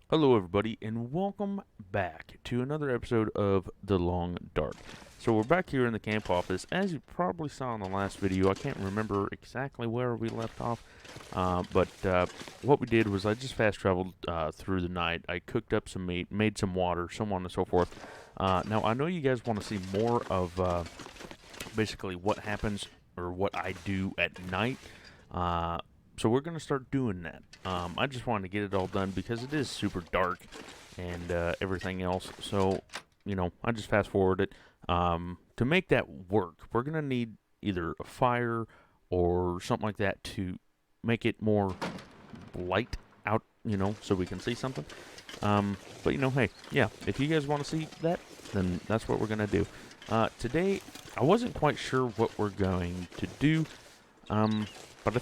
Hello, everybody, and welcome back to another episode of The Long Dark. So, we're back here in the camp office. As you probably saw in the last video, I can't remember exactly where we left off, but what we did was I just fast traveled through the night. I cooked up some meat, made some water, so on and so forth. Now, I know you guys want to see more of basically what happens or what I do at night. So we're going to start doing that. I just wanted to get it all done because it is super dark and everything else. So, I just fast forward it. To make that work, we're going to need either a fire or something like that to make it more light out, so we can see something. But, hey, yeah, if you guys want to see that, then that's what we're going to do. Today, I wasn't quite sure what we're going to do, but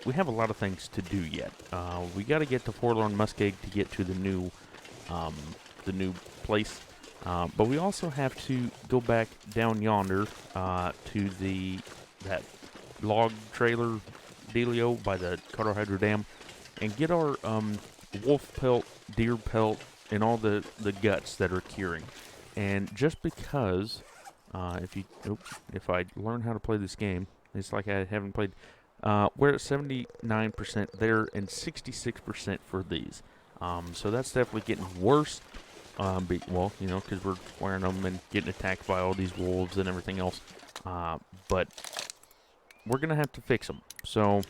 we have a lot of things to do yet. We got to get to Forlorn Muskeg to get to the new place. But we also have to go back down yonder to that log trailer dealio by the Colorado Dam and get our wolf pelt, deer pelt, and all the guts that are curing. And just because, if I learn how to play this game, it's like I haven't played. We're at 79% there and 66% for these. So that's definitely getting worse. Because we're wearing them and getting attacked by all these wolves and everything else. But we're going to have to fix them. So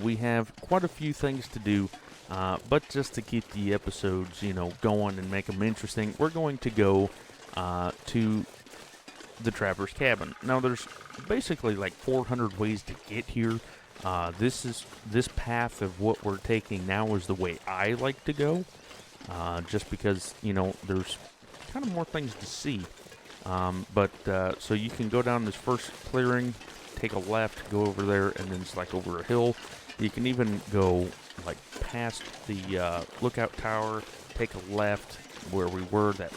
we have quite a few things to do. But just to keep the episodes, going and make them interesting, we're going to go to the Trapper's Cabin. Now, there's basically like 400 ways to get here. This path of what we're taking now is the way I like to go, just because there's kind of more things to see. So you can go down this first clearing, take a left, go over there, and then it's like over a hill. You can even go like past the lookout tower, take a left where we were, that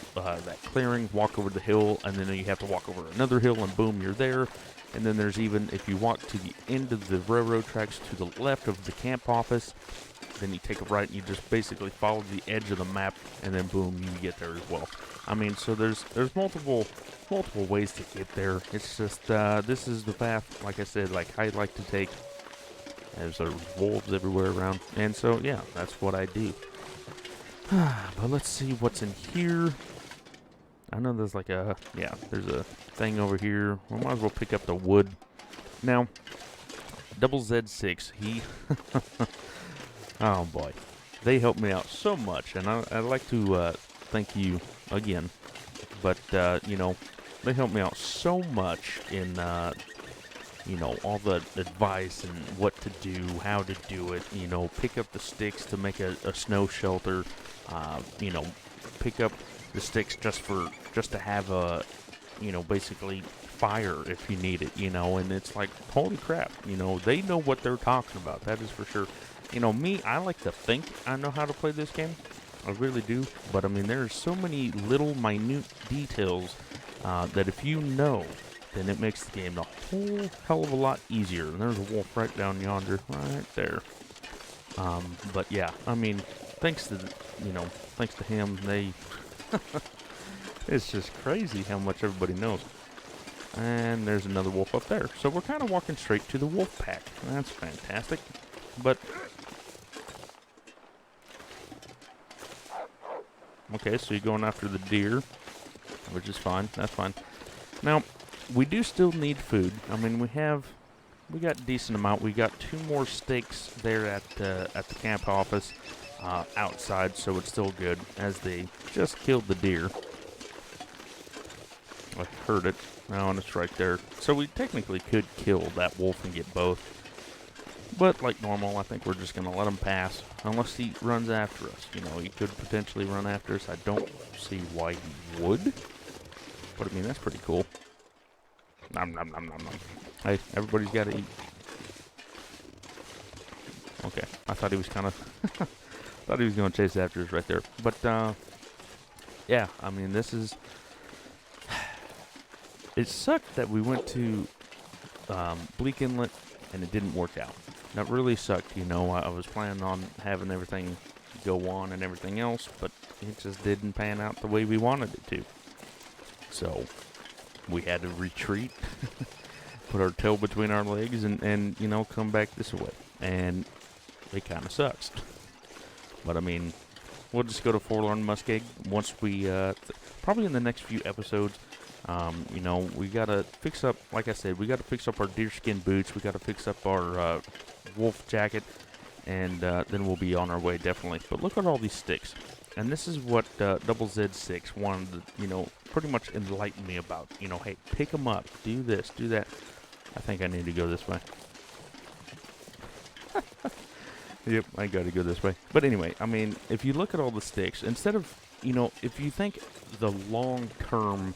clearing, walk over the hill, and then you have to walk over another hill, and boom, you're there. And then there's even, if you walk to the end of the railroad tracks to the left of the camp office, then you take a right and you just basically follow the edge of the map, and then boom, you get there as well. So there's multiple ways to get there. It's just this is the path, like I said, like I like to take. There's wolves everywhere around, and so yeah, that's what I do. But let's see what's in here. I know there's there's a thing over here. We might as well pick up the wood. Now, Double Z6, oh boy, they helped me out so much, and I'd like to thank you again. But, they helped me out so much in, all the advice and what to do, how to do it, pick up the sticks to make a snow shelter, pick up the sticks just to have a, basically fire if you need it, and it's like, holy crap, they know what they're talking about, that is for sure. Me, I like to think I know how to play this game. I really do, but there's so many little minute details that if you know, then it makes the game a whole hell of a lot easier. And there's a wolf right down yonder, right there. But yeah, thanks to him, it's just crazy how much everybody knows. And there's another wolf up there. So we're kind of walking straight to the wolf pack. That's fantastic. But okay, so you're going after the deer, which is fine. That's fine. Now, we do still need food. We got a decent amount. We got 2 more steaks there at the camp office outside, so it's still good, as they just killed the deer. I heard it. Oh, and it's right there. So we technically could kill that wolf and get both. But like normal, I think we're just going to let him pass. Unless he runs after us. He could potentially run after us. I don't see why he would. But that's pretty cool. Nom nom nom nom nom. Hey, everybody's got to eat. Okay, I thought he was kind of... thought he was going to chase after us right there. But, yeah, this is... It sucked that we went to Bleak Inlet and it didn't work out. That really sucked, you know. I was planning on having everything go on and everything else, but it just didn't pan out the way we wanted it to. So we had to retreat, put our tail between our legs, and you know, come back this way. And it kind of sucks. But I mean, we'll just go to Forlorn Muskeg once we, probably in the next few episodes. You know, we gotta fix up, like I said, we gotta fix up our deerskin boots. We gotta fix up our wolf jacket, and then we'll be on our way, definitely. But look at all these sticks. And this is what Double Z6 wanted to, you know, pretty much enlighten me about. You know, hey, pick them up, do this, do that. I think I need to go this way. Yep, I gotta go this way. But anyway, I mean, if you look at all the sticks, instead of, you know, if you think the long-term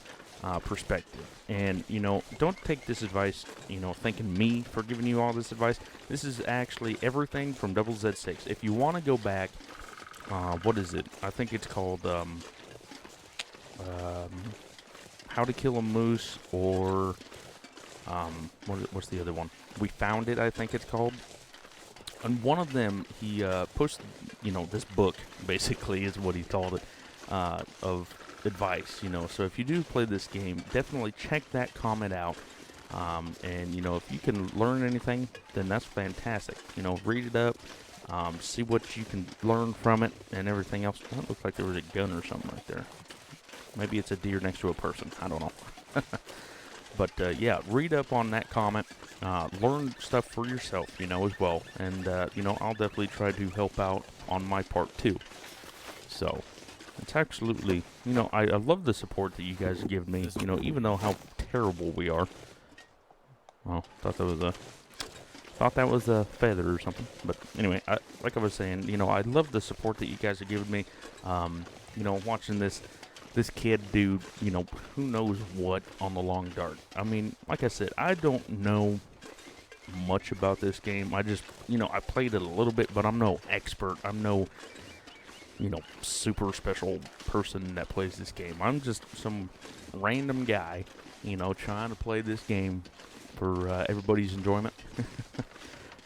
perspective, and, you know, don't take this advice, you know, thanking me for giving you all this advice. This is actually everything from Double Z6. If you want to go back, what is it? I think it's called, How to Kill a Moose, or, what's the other one? We Found It, I think it's called. And one of them, he posted, you know, this book, basically, is what he called it, of advice, you know. So if you do play this game, definitely check that comment out. And, you know, if you can learn anything, then that's fantastic. You know, read it up, see what you can learn from it, and everything else. That looks like there was a gun or something right there. Maybe it's a deer next to a person. I don't know. But, yeah, read up on that comment. Learn stuff for yourself, you know, as well. And, you know, I'll definitely try to help out on my part, too. So, it's absolutely, you know, I love the support that you guys give me, you know, even though how terrible we are. Well, thought that was a feather or something. But anyway, like I was saying, you know, I love the support that you guys are giving me. You know, watching this kid do, you know, who knows what on the long dart. I mean, like I said, I don't know much about this game. I just, you know, I played it a little bit, but I'm no expert. I'm no, you know, super special person that plays this game. I'm just some random guy, you know, trying to play this game for everybody's enjoyment.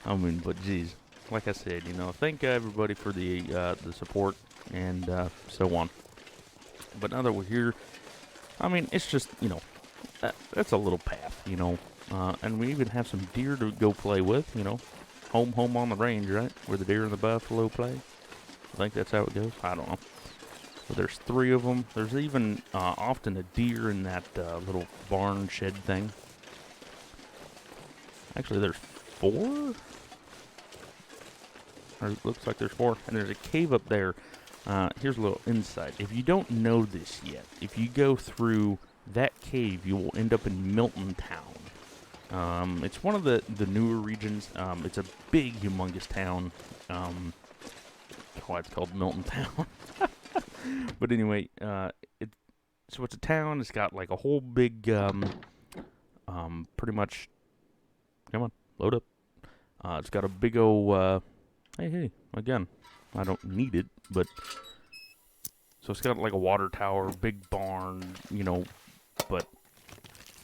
I mean, but geez, like I said, you know, thank everybody for the support and so on. But now that we're here, I mean, it's just, you know, that's a little path, you know. And we even have some deer to go play with, you know. Home on the range, right? Where the deer and the buffalo play. I think that's how it goes. I don't know. But there's 3 of them. There's even often a deer in that little barn shed thing. Actually, there's 4? Or it looks like there's 4. And there's a cave up there. Here's a little insight. If you don't know this yet, if you go through that cave, you will end up in Milton Town. It's one of the newer regions. It's a big, humongous town. Why it's called Milton Town. But anyway, so it's a town. It's got like a whole big, pretty much, come on, load up. It's got a big old, hey, again, I don't need it, but, so it's got like a water tower, big barn, you know, but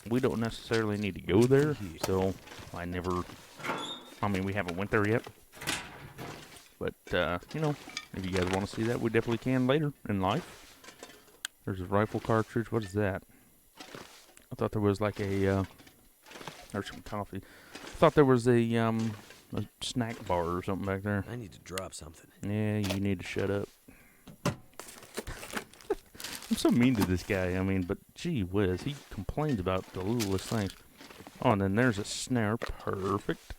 we don't necessarily need to go there, so I mean, we haven't went there yet. But, you know, if you guys want to see that, we definitely can later in life. There's a rifle cartridge. What is that? I thought there was like a, there's some coffee. I thought there was a snack bar or something back there. I need to drop something. Yeah, you need to shut up. I'm so mean to this guy. I mean, but gee whiz, he complains about the littlest things. Oh, and then there's a snare. Perfect.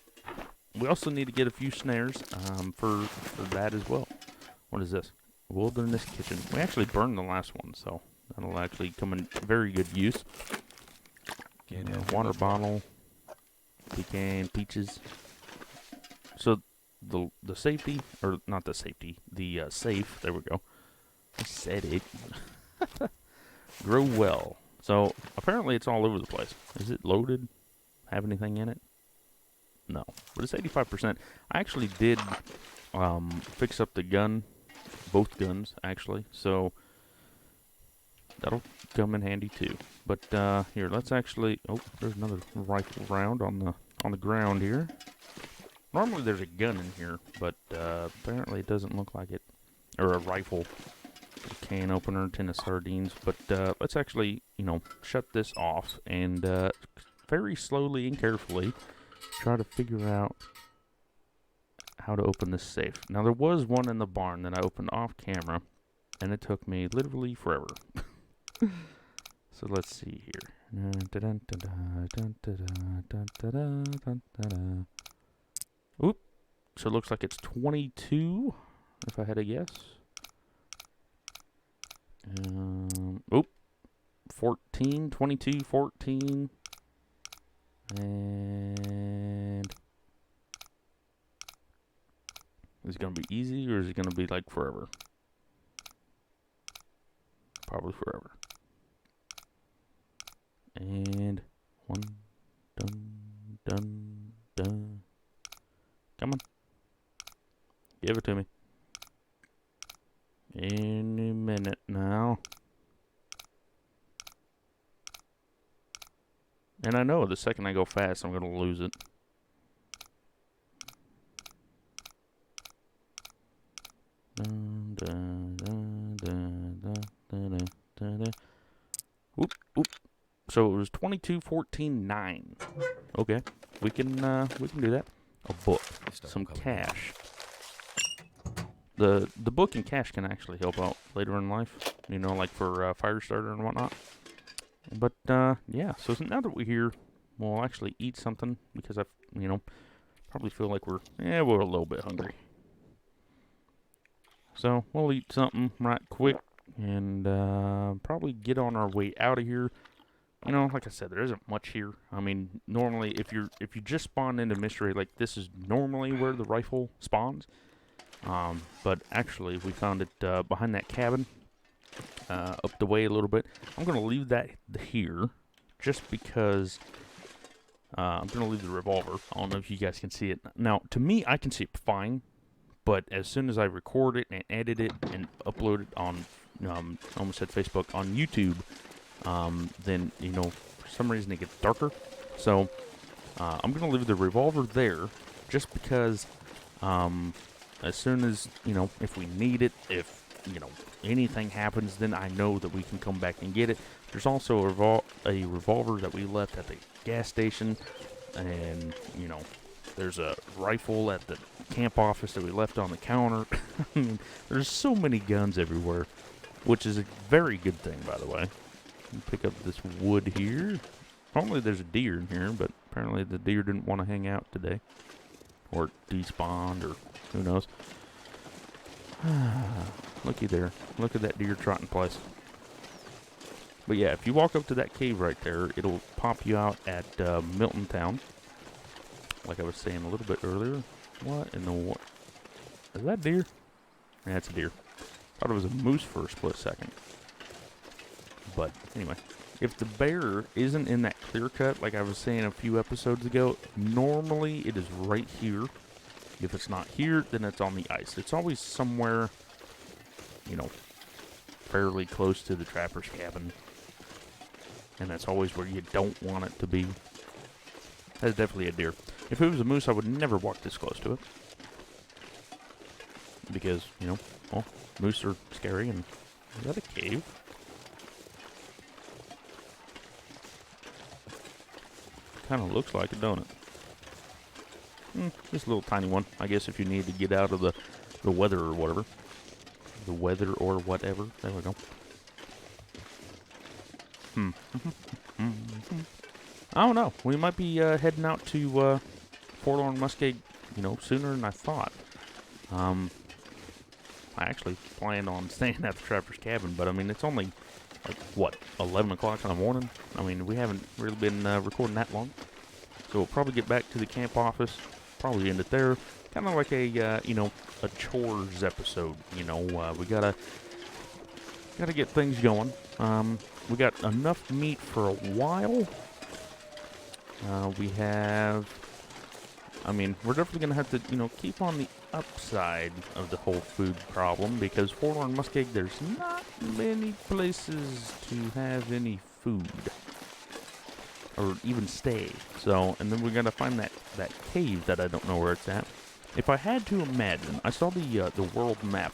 We also need to get a few snares for that as well. What is this? Wilderness Kitchen. We actually burned the last one, so that'll actually come in very good use. Water bottle, pecan, peaches. So the safety, or not the safety, the safe. There we go. I said it. Grow well. So apparently it's all over the place. Is it loaded? Have anything in it? No, but it's 85%. I actually did fix up the gun, both guns actually, so that'll come in handy too. But here, let's actually. Oh, there's another rifle round on the ground here. Normally there's a gun in here, but apparently it doesn't look like it. Or a rifle, a can opener, a tin of sardines. But let's actually, shut this off and very slowly and carefully try to figure out how to open this safe. Now, there was one in the barn that I opened off camera, and it took me literally forever. So let's see here. Oop. So it looks like it's 22, if I had a guess. Oop. 14, 22, 14. And is it going to be easy, or is it going to be like forever? Probably forever. And one, done. Come on. Give it to me. Any minute now. And I know the second I go fast, I'm going to lose it. Oop, oop. So it was 22, 14, 9. Okay, we can do that. A book, some cash. The book and cash can actually help out later in life, like for fire starter and whatnot. But yeah, so now that we're here, we'll actually eat something because I, probably feel like we're a little bit hungry. So we'll eat something right quick and probably get on our way out of here. Like I said, there isn't much here. I mean, normally if you just spawn into Mystery, like this is normally where the rifle spawns. But actually we found it behind that cabin, up the way a little bit. I'm gonna leave that here, just because I'm gonna leave the revolver. I don't know if you guys can see it. Now, to me, I can see it fine, but as soon as I record it and edit it and upload it on, almost said Facebook, on YouTube, then, for some reason it gets darker. So, I'm going to leave the revolver there, just because, as soon as, if we need it, if, anything happens, then I know that we can come back and get it. There's also a revolver that we left at the gas station, and, there's a rifle at the camp office that we left on the counter. I mean, there's so many guns everywhere, which is a very good thing, by the way. Pick up this wood here. Normally there's a deer in here, but apparently the deer didn't want to hang out today. Or despawned, or who knows. Looky there. Look at that deer trotting place. But yeah, if you walk up to that cave right there, it'll pop you out at Milton Town. Like I was saying a little bit earlier. What in the what? Is that deer? Yeah, it's a deer. Thought it was a moose for a split second. But anyway, if the bear isn't in that clear cut, like I was saying a few episodes ago, normally it is right here. If it's not here, then it's on the ice. It's always somewhere, fairly close to the trapper's cabin. And that's always where you don't want it to be. That's definitely a deer. If it was a moose, I would never walk this close to it. Because, well, moose are scary. And is that a cave? Kind of looks like it, don't it? Just a little tiny one. I guess if you need to get out of the weather or whatever. The weather or whatever. There we go. I don't know. We might be heading out to Forlorn Muskeg, sooner than I thought. I actually planned on staying at the trapper's cabin, but I mean, it's only, 11 o'clock in the morning? I mean, we haven't really been recording that long. So we'll probably get back to the camp office, probably end it there. Kind of like a chores episode, we gotta get things going. We got enough meat for a while. We're definitely going to have to, keep on the upside of the whole food problem, because Forlorn Muskeg, there's not many places to have any food or even stay. So, and then we're gonna find that cave that I don't know where it's at. If I had to imagine, I saw the world map,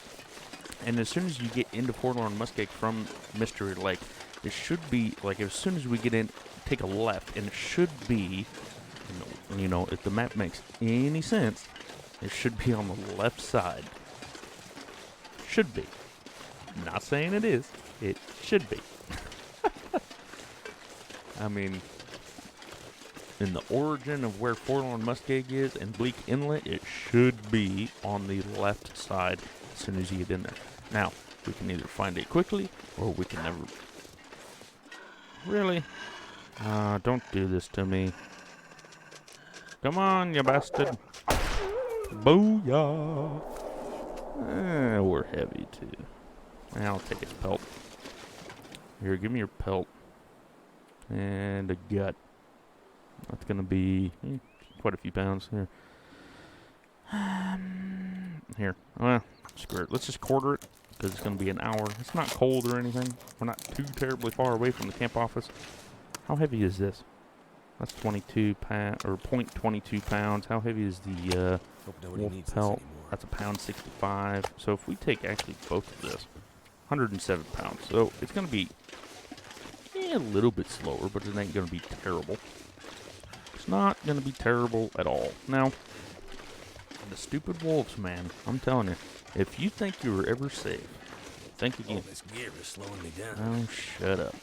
and as soon as you get into Forlorn Muskeg from Mystery Lake, it should be like as soon as we get in, take a left, and it should be, you know, if the map makes any sense, it should be on the left side. Should be. Not saying it is. It should be. I mean, in the origin of where Forlorn Muskeg is and Bleak Inlet, it should be on the left side as soon as you get in there. Now, we can either find it quickly, or we can never... Really? Don't do this to me. Come on, you bastard. Booyah! We're heavy, too. I'll take his pelt. Here, give me your pelt. And a gut. That's going to be quite a few pounds. Here. Here. Well, screw it. Let's just quarter it, because it's going to be an hour. It's not cold or anything. We're not too terribly far away from the camp office. How heavy is this? That's 22 pounds, or 0.22 pounds. How heavy is the wolf pelt? That's a pound 65. So if we take actually both of this, 107 pounds. So it's going to be a little bit slower, but it ain't going to be terrible. It's not going to be terrible at all. Now, the stupid wolves, man, I'm telling you, if you think you were ever safe, think again. All this gear is slowing me down. Oh, shut up.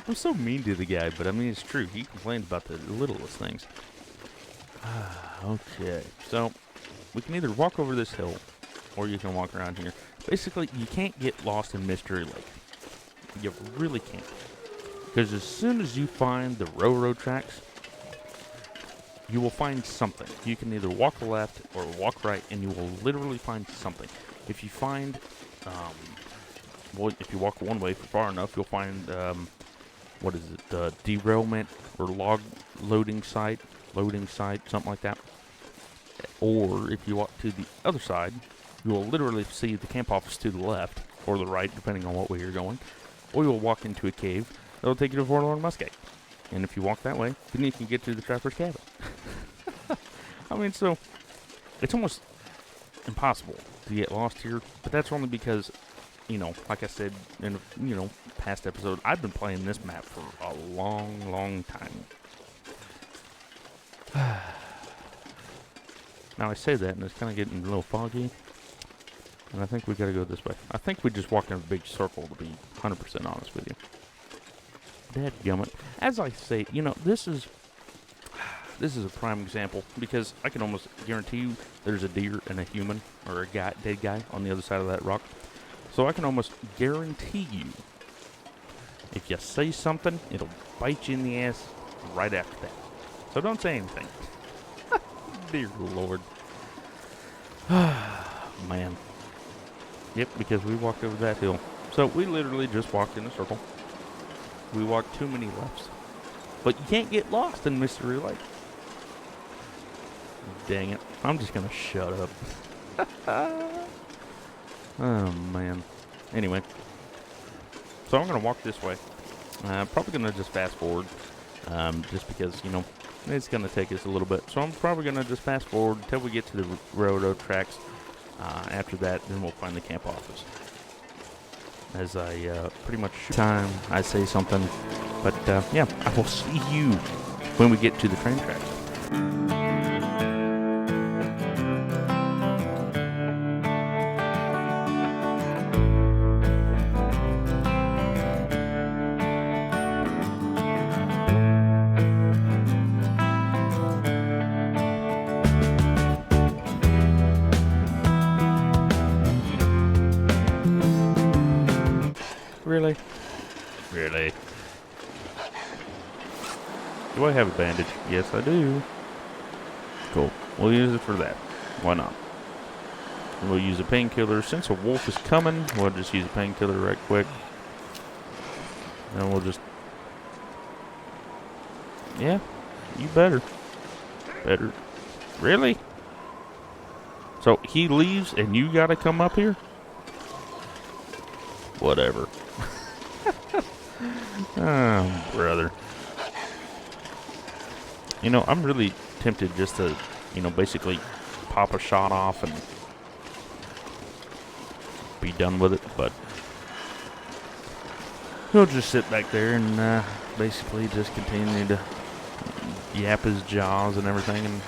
I'm so mean to the guy, but I mean, it's true. He complains about the littlest things. Okay, so we can either walk over this hill, or you can walk around here. Basically, you can't get lost in Mystery Lake. You really can't. Because as soon as you find the railroad tracks, you will find something. You can either walk left or walk right, and you will literally find something. If you find, well, if you walk one way for far enough, you'll find, what is it, derailment or log loading site, something like that. Or if you walk to the other side, you will literally see the camp office to the left or the right, depending on what way you're going. Or you'll walk into a cave that will take you to Forlorn Muskeg. And if you walk that way, then you can get to the trapper's cabin. I mean, so it's almost impossible to get lost here. But that's only because, you know, like I said in a, past episode, I've been playing this map for a long, long time. Now I say that, and it's kind of getting a little foggy. And I think we got to go this way. I think we just walked in a big circle, to be 100% honest with you. Dadgummit. As I say, this is a prime example, because I can almost guarantee you there's a deer and a human, or a dead guy, on the other side of that rock. So I can almost guarantee you, if you say something, it'll bite you in the ass right after that. So don't say anything. Dear Lord. Man. Yep, because we walked over that hill. So we literally just walked in a circle. We walked too many lefts. But you can't get lost in Mystery Lake. Dang it. I'm just going to shut up. Oh, man. Anyway. So I'm going to walk this way. Probably going to just fast forward. Just because, it's going to take us a little bit. So I'm probably going to just fast forward until we get to the railroad tracks. After that, then we'll find the camp office. As I pretty much time I say something. But yeah, I will see you when we get to the train tracks. Really? Really? Do I have a bandage? Yes, I do. Cool. We'll use it for that. Why not? We'll use a painkiller. Since a wolf is coming, we'll just use a painkiller right quick. And we'll just... Yeah, you better. Better. Really? So he leaves and you gotta come up here? Whatever. Oh, brother. You know, I'm really tempted just to, you know, basically pop a shot off and be done with it, but he'll just sit back there and basically just continue to yap his jaws and everything and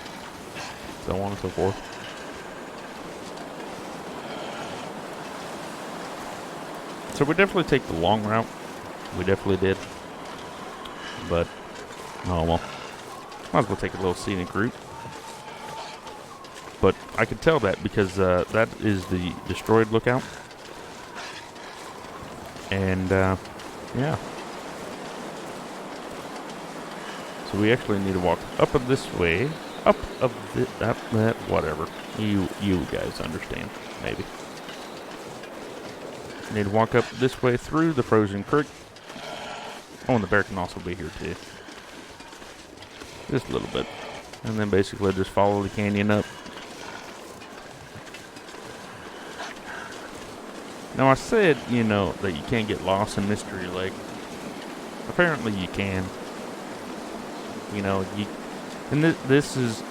so on and so forth. So we definitely take the long route. We definitely did. But, oh well. Might as well take a little scenic route. But I could tell that because that is the destroyed lookout. And, yeah. So we actually need to walk up of this way. Up that, whatever. You guys understand, maybe. Need to walk up this way through the frozen creek. Oh, and the bear can also be here too. Just a little bit. And then basically just follow the canyon up. Now I said, you know, that you can't get lost in Mystery Lake. Apparently you can. You know, and this is...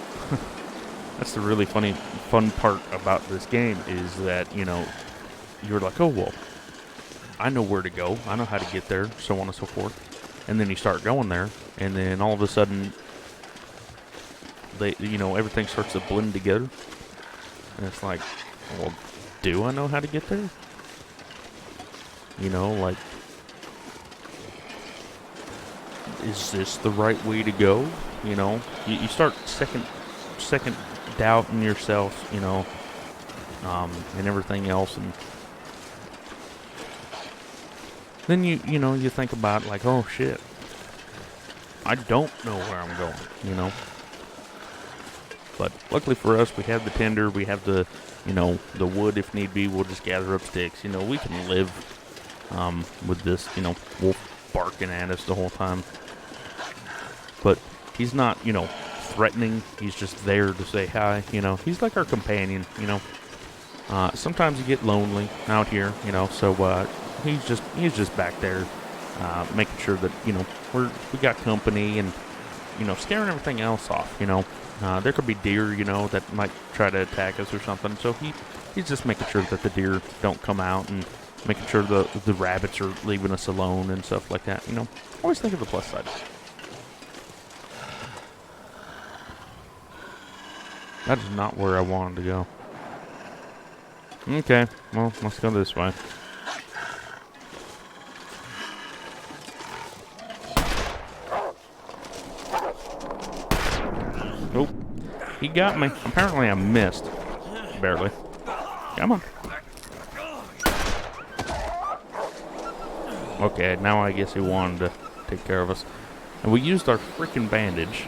that's the really fun part about this game is that, you know, you're like, oh, well, I know where to go. I know how to get there, so on and so forth. And then you start going there, and then all of a sudden, everything starts to blend together. And it's like, well, do I know how to get there? You know, like, is this the right way to go? You know, you start second doubting yourself, you know, and everything else, and then you think about like, oh shit, I don't know where I'm going, you know. But luckily for us, we have the tinder, we have the, you know, the wood if need be. We'll just gather up sticks. You know, we can live with this, you know, wolf barking at us the whole time. But he's not, you know, threatening. He's just there to say hi, you know. He's like our companion, you know. Sometimes you get lonely out here, you know, so he's just back there making sure that, you know, we got company and, you know, scaring everything else off, you know. There could be deer, you know, that might try to attack us or something. So he's just making sure that the deer don't come out and making sure the rabbits are leaving us alone and stuff like that, you know. Always think of the plus side. That is not where I wanted to go. Okay, well, let's go this way. Nope. He got me. Apparently I missed. Barely. Come on. Okay, now I guess he wanted to take care of us. And we used our freaking bandage.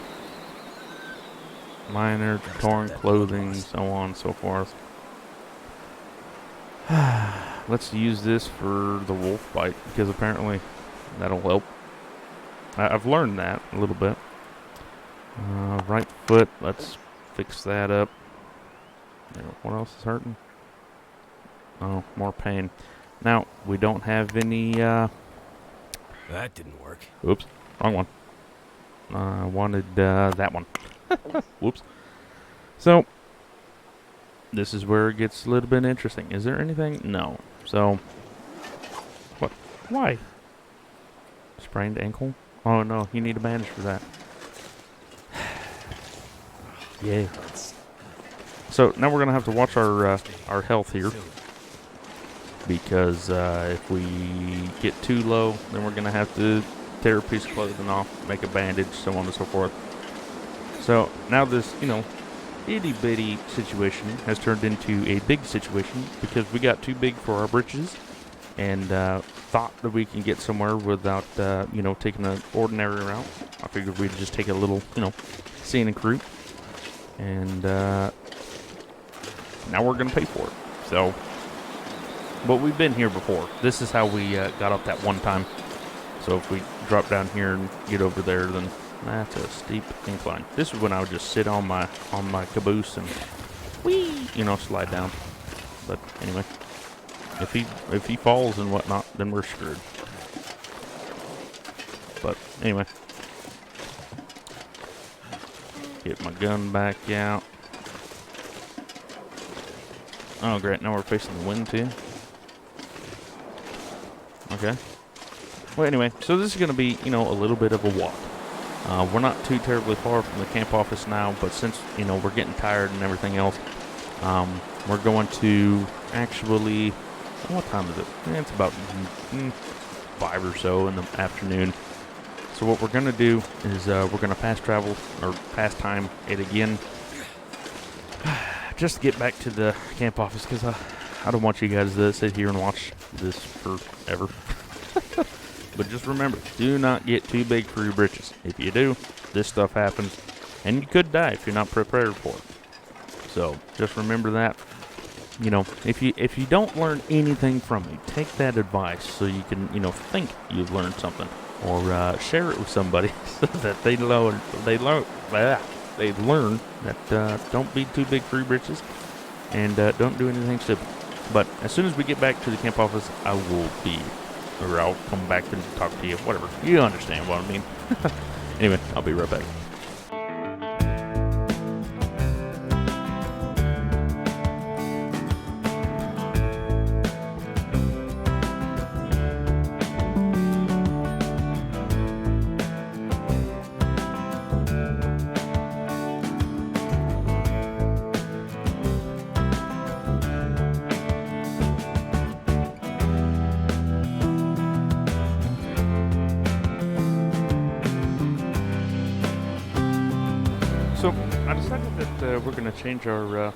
Minor, torn clothing, so on and so forth. Let's use this for the wolf bite, because apparently that'll help. I've learned that a little bit. Right foot, let's fix that up. What else is hurting? Oh, more pain. Now, we don't have any, That didn't work. Oops, wrong one. I wanted, that one. Whoops. So, this is where it gets a little bit interesting. Is there anything? No. So, what? Why? Sprained ankle? Oh no, you need a bandage for that. Yeah. So now we're gonna have to watch our health here, because if we get too low, then we're gonna have to tear a piece of clothing off, make a bandage, so on and so forth. So now this, you know, itty bitty situation has turned into a big situation because we got too big for our britches, and thought that we can get somewhere without, you know, taking an ordinary route. I figured we'd just take a little, you know, scenic route, and now we're gonna pay for it. So, but we've been here before. This is how we got up that one time. So if we drop down here and get over there, then that's a steep incline. This is when I would just sit on my caboose and whee, you know, slide down. But anyway, if he falls and whatnot, then we're screwed. But anyway, Get my gun back out. Oh, great. Now we're facing the wind, too. Okay. Well, anyway, so this is going to be, a little bit of a walk. We're not too terribly far from the camp office now, but since, we're getting tired and everything else, we're going to actually, what time is it? It's about 5 or so in the afternoon. So what we're going to do is we're going to fast travel, or fast time it again, just to get back to the camp office, because I don't want you guys to sit here and watch this forever. But just remember, do not get too big for your britches. If you do, this stuff happens, and you could die if you're not prepared for it. So just remember that. If you don't learn anything from me, take that advice so you can think you've learned something, or share it with somebody so that they learn that don't be too big for your britches, and don't do anything stupid. But as soon as we get back to the camp office, I'll come back and talk to you, whatever. You understand what I mean. Anyway, I'll be right back. So I decided that we're going to change our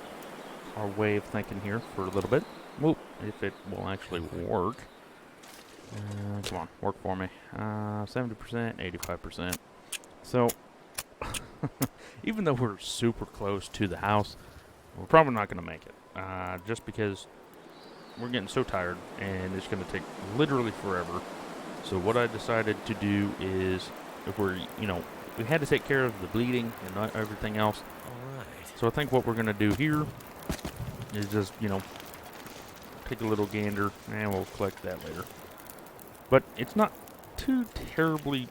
way of thinking here for a little bit. Well, if it will actually work. Come on, work for me. 70%, 85%. So, even though we're super close to the house, we're probably not going to make it. Just because we're getting so tired, and it's going to take literally forever. So what I decided to do is, if we're, we had to take care of the bleeding and not everything else. Alright. So I think what we're going to do here is just, take a little gander, and we'll collect that later. But it's not too terribly,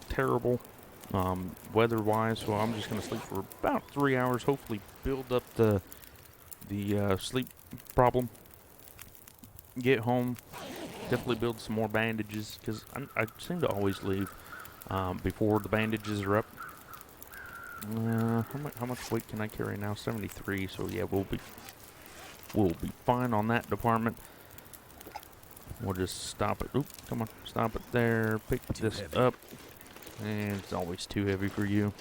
terrible weather-wise, so I'm just going to sleep for about 3 hours, hopefully build up the sleep problem. Get home, definitely build some more bandages, because I seem to always leave before the bandages are up. How much weight can I carry now? 73. So yeah, we'll be fine on that department. We'll just stop it. Oop, come on, stop it there. Pick this up, and it's always too heavy for you.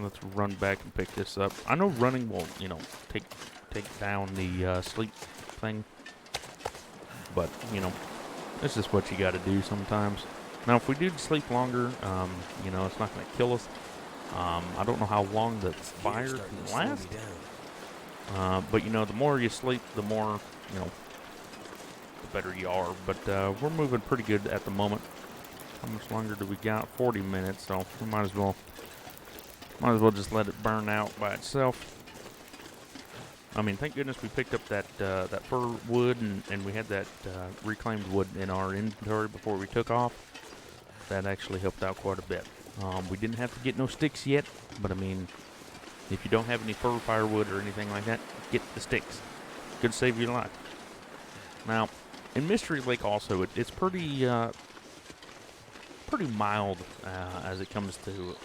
Let's run back and pick this up. I know running will, take down the sleep thing, but this is what you got to do sometimes. Now, if we do sleep longer, it's not going to kill us. I don't know how long the fire can last. But, the more you sleep, the more, the better you are. But we're moving pretty good at the moment. How much longer do we got? 40 minutes, so we might as well just let it burn out by itself. I mean, thank goodness we picked up that fir wood, and we had that reclaimed wood in our inventory before we took off. That actually helped out quite a bit. We didn't have to get no sticks yet, but I mean, if you don't have any fir firewood or anything like that, get the sticks. Could save your life. Now, in Mystery Lake also, it's pretty mild as it comes to.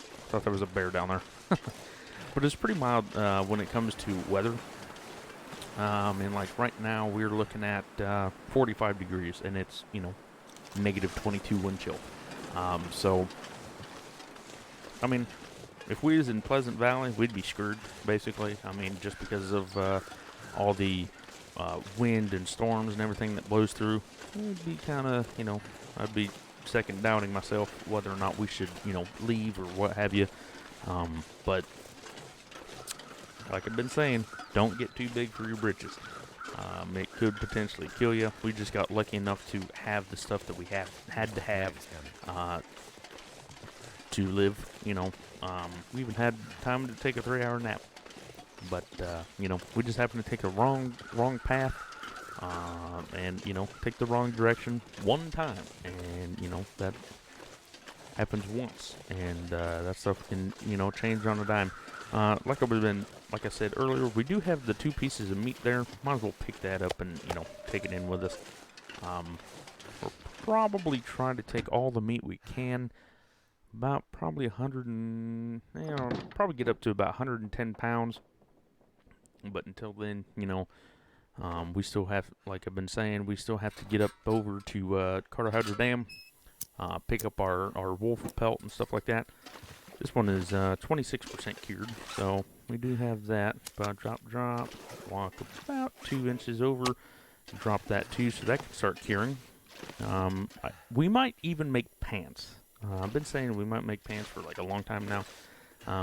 I thought there was a bear down there, but it's pretty mild when it comes to weather. And like right now, we're looking at 45 degrees, and it's negative 22 wind chill. So, I mean, if we was in Pleasant Valley, we'd be screwed, basically. I mean, just because of all the wind and storms and everything that blows through, it'd be kind of, I'd be second doubting myself whether or not we should, leave or what have you. But like I've been saying, don't get too big for your britches. It could potentially kill you. We just got lucky enough to have the stuff that we had to have to live. We even had time to take a 3-hour nap, but we just happened to take a wrong path, and take the wrong direction one time, and happens once, and that stuff can, change on a dime. Like I said earlier, we do have the 2 pieces of meat there. Might as well pick that up and, take it in with us. We'll probably try to take all the meat we can. About probably 100 and, probably get up to about 110 pounds. But until then, we still have, like I've been saying, we still have to get up over to Carter Hydro Dam, pick up our wolf pelt and stuff like that. This one is 26% cured, so we do have that. Drop, walk about 2 inches over, drop that too, so that can start curing. We might even make pants. I've been saying we might make pants for like a long time now,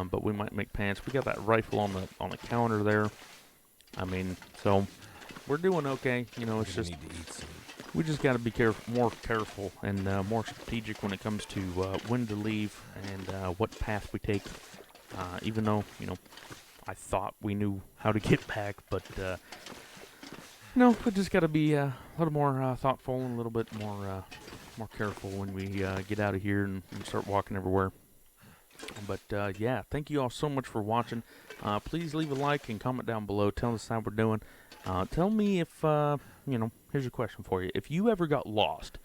but we might make pants. We got that rifle on the calendar there. I mean, so we're doing okay. It's just need to eat some. we just got to be more careful and more strategic when it comes to when to leave and what path we take. Even though I thought we knew how to get back, but we just got to be a little more thoughtful and a little bit more careful when we get out of here and start walking everywhere. But yeah, thank you all so much for watching. Please leave a like and comment down below. Tell us how we're doing. Tell me if, here's a question for you. If you ever got lost,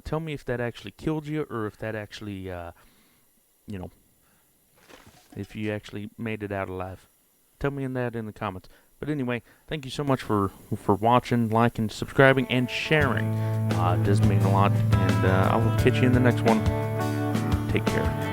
tell me if that actually killed you or if that actually, if you actually made it out alive. Tell me that in the comments. But anyway, thank you so much for watching, liking, subscribing, and sharing. It does mean a lot. And I will catch you in the next one. Take care.